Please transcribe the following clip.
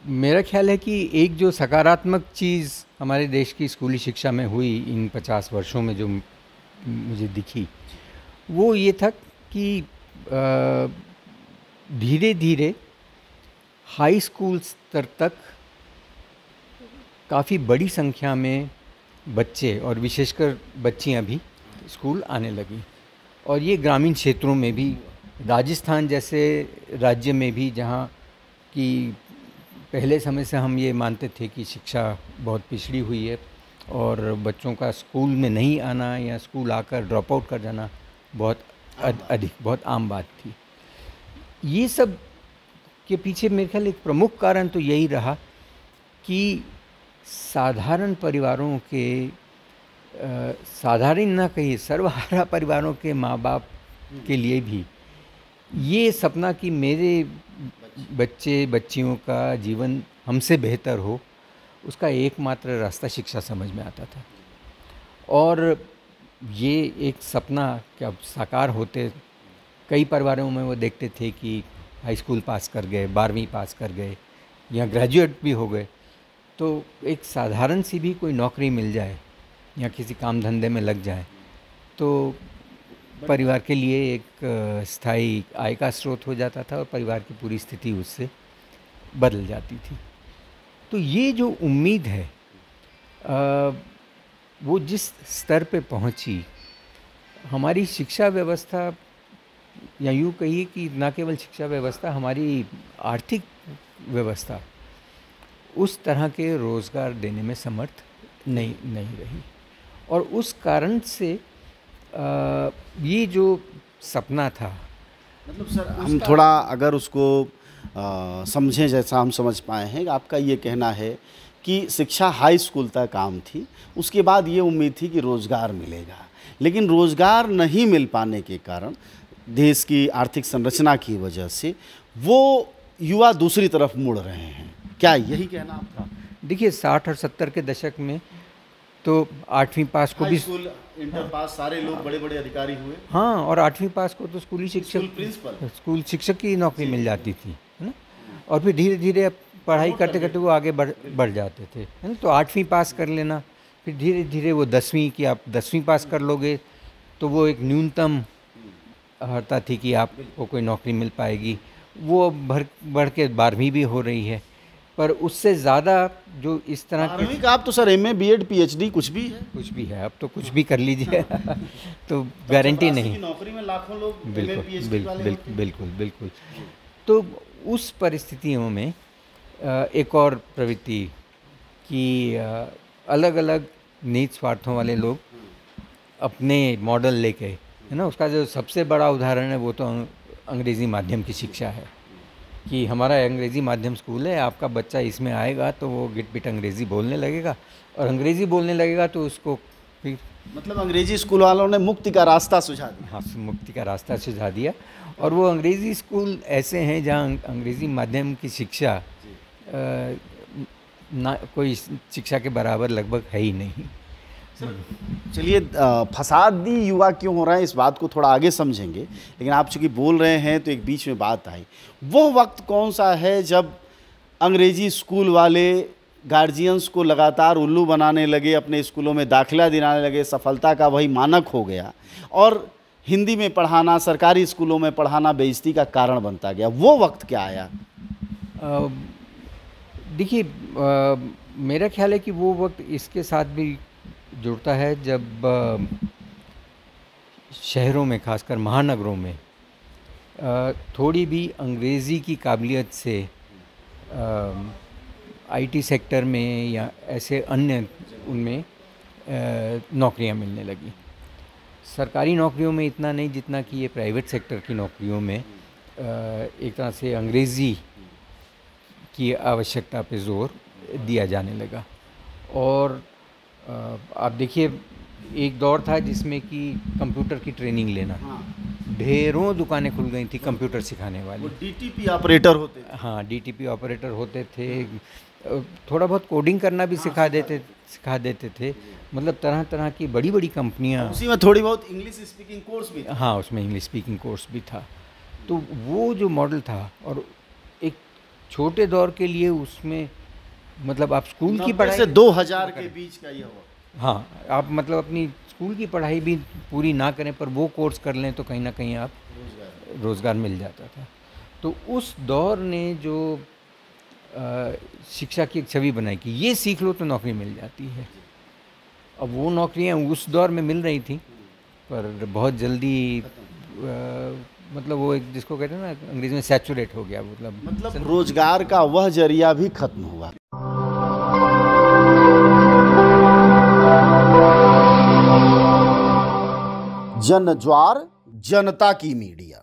मेरा ख्याल है कि एक जो सकारात्मक चीज़ हमारे देश की स्कूली शिक्षा में हुई इन 50 वर्षों में जो मुझे दिखी, वो ये था कि धीरे धीरे हाई स्कूल स्तर तक काफ़ी बड़ी संख्या में बच्चे और विशेषकर बच्चियां भी स्कूल आने लगी। और ये ग्रामीण क्षेत्रों में भी, राजस्थान जैसे राज्य में भी, जहाँ कि पहले समय से हम ये मानते थे कि शिक्षा बहुत पिछड़ी हुई है और बच्चों का स्कूल में नहीं आना या स्कूल आकर ड्रॉप आउट कर जाना बहुत आम बात थी। ये सब के पीछे मेरे ख्याल एक प्रमुख कारण तो यही रहा कि साधारण परिवारों के, साधारण ना कहिए, सर्वहारा परिवारों के माँ बाप के लिए भी ये सपना कि मेरे बच्चे बच्चियों का जीवन हमसे बेहतर हो, उसका एकमात्र रास्ता शिक्षा समझ में आता था। और ये एक सपना क्या साकार होते, कई परिवारों में वो देखते थे कि हाई स्कूल पास कर गए, 12वीं पास कर गए या ग्रेजुएट भी हो गए, तो एक साधारण सी भी कोई नौकरी मिल जाए या किसी काम धंधे में लग जाए तो परिवार के लिए एक स्थायी आय का स्रोत हो जाता था और परिवार की पूरी स्थिति उससे बदल जाती थी। तो ये जो उम्मीद है वो जिस स्तर पे पहुंची, हमारी शिक्षा व्यवस्था, या यूँ कहिए कि ना केवल शिक्षा व्यवस्था, हमारी आर्थिक व्यवस्था उस तरह के रोज़गार देने में समर्थ नहीं रही। और उस कारण से ये जो सपना था, मतलब सर हम थोड़ा अगर उसको समझें, जैसा हम समझ पाए हैं, आपका ये कहना है कि शिक्षा हाई स्कूल तक काम थी, उसके बाद ये उम्मीद थी कि रोज़गार मिलेगा, लेकिन रोज़गार नहीं मिल पाने के कारण देश की आर्थिक संरचना की वजह से वो युवा दूसरी तरफ मुड़ रहे हैं। क्या यही कहना आपका? देखिए 60 और 70 के दशक में तो 8वीं पास को भी स्कूल इंटर पास सारे लोग बड़े बड़े अधिकारी हुए। हाँ, और 8वीं पास को तो स्कूली शिक्षक, प्रिंसिपल, स्कूल शिक्षक की नौकरी मिल जाती थी, है ना। और फिर धीरे धीरे पढ़ाई करते करते वो आगे बढ़ जाते थे, है ना। तो 8वीं पास कर लेना, फिर धीरे धीरे वो 10वीं की, आप 10वीं पास कर लोगे तो वो एक न्यूनतम अर्हता थी कि आपको कोई नौकरी मिल पाएगी। वो बढ़ के 12वीं भी हो रही है, पर उससे ज़्यादा जो इस तरह के का आप तो सर MA BEd PhD कुछ भी है, अब तो कुछ भी कर लीजिए तो गारंटी नहीं। नौकरी में लाखों लोग बिल्कुल। तो उस परिस्थितियों में एक और प्रवृत्ति कि अलग अलग नीच स्वार्थों वाले लोग अपने मॉडल लेके, है ना, उसका जो सबसे बड़ा उदाहरण है वो तो अंग्रेज़ी माध्यम की शिक्षा है कि हमारा अंग्रेज़ी माध्यम स्कूल है, आपका बच्चा इसमें आएगा तो वो गिट-पिट अंग्रेज़ी बोलने लगेगा, और अंग्रेज़ी बोलने लगेगा तो उसको फिर, मतलब अंग्रेज़ी स्कूल वालों ने मुक्ति का रास्ता सुझा दिया। हाँ, मुक्ति का रास्ता सुझा दिया। और वो अंग्रेज़ी स्कूल ऐसे हैं जहाँ अंग्रेज़ी माध्यम की शिक्षा ना कोई शिक्षा के बराबर लगभग है ही नहीं। चलिए, फसादी युवा क्यों हो रहा है इस बात को थोड़ा आगे समझेंगे, लेकिन आप चूँकि बोल रहे हैं तो एक बीच में बात आई, वो वक्त कौन सा है जब अंग्रेज़ी स्कूल वाले गार्जियंस को लगातार उल्लू बनाने लगे, अपने स्कूलों में दाखिला दिलाने लगे, सफलता का वही मानक हो गया, और हिंदी में पढ़ाना, सरकारी स्कूलों में पढ़ाना बेइज्जती का कारण बनता गया? वो वक्त क्या आया? देखिए, मेरा ख्याल है कि वो वक्त इसके साथ भी जुड़ता है जब शहरों में, खासकर महानगरों में, थोड़ी भी अंग्रेज़ी की काबिलियत से IT सेक्टर में या ऐसे अन्य उनमें नौकरियां मिलने लगी। सरकारी नौकरियों में इतना नहीं जितना कि ये प्राइवेट सेक्टर की नौकरियों में एक तरह से अंग्रेज़ी की आवश्यकता पे जोर दिया जाने लगा। और आप देखिए, एक दौर था जिसमें कि कंप्यूटर की ट्रेनिंग लेना, ढेरों दुकानें खुल गई थी कंप्यूटर सिखाने वाली। DTP ऑपरेटर होते थे। हाँ, DTP ऑपरेटर होते थे, थोड़ा बहुत कोडिंग करना भी सिखा देते थे। मतलब तरह तरह की बड़ी बड़ी कंपनियाँ, उसी में थोड़ी बहुत इंग्लिश स्पीकिंग कोर्स भी था। हाँ, उसमें इंग्लिश स्पीकिंग कोर्स भी था। तो वो जो मॉडल था, और एक छोटे दौर के लिए उसमें मतलब आप स्कूल की 90 पढ़ाई से 2000 के बीच का ये हुआ। हाँ, आप मतलब अपनी स्कूल की पढ़ाई भी पूरी ना करें पर वो कोर्स कर लें तो कहीं ना कहीं आप रोज़गार मिल जाता था। तो उस दौर ने जो शिक्षा की एक छवि बनाई कि ये सीख लो तो नौकरी मिल जाती है। अब वो नौकरियां उस दौर में मिल रही थी पर बहुत जल्दी मतलब वो एक जिसको कहते हैं ना अंग्रेजी में सैचुरेट हो गया, मतलब रोजगार का वह जरिया भी खत्म हुआ। जन ज्वार जनता की मीडिया।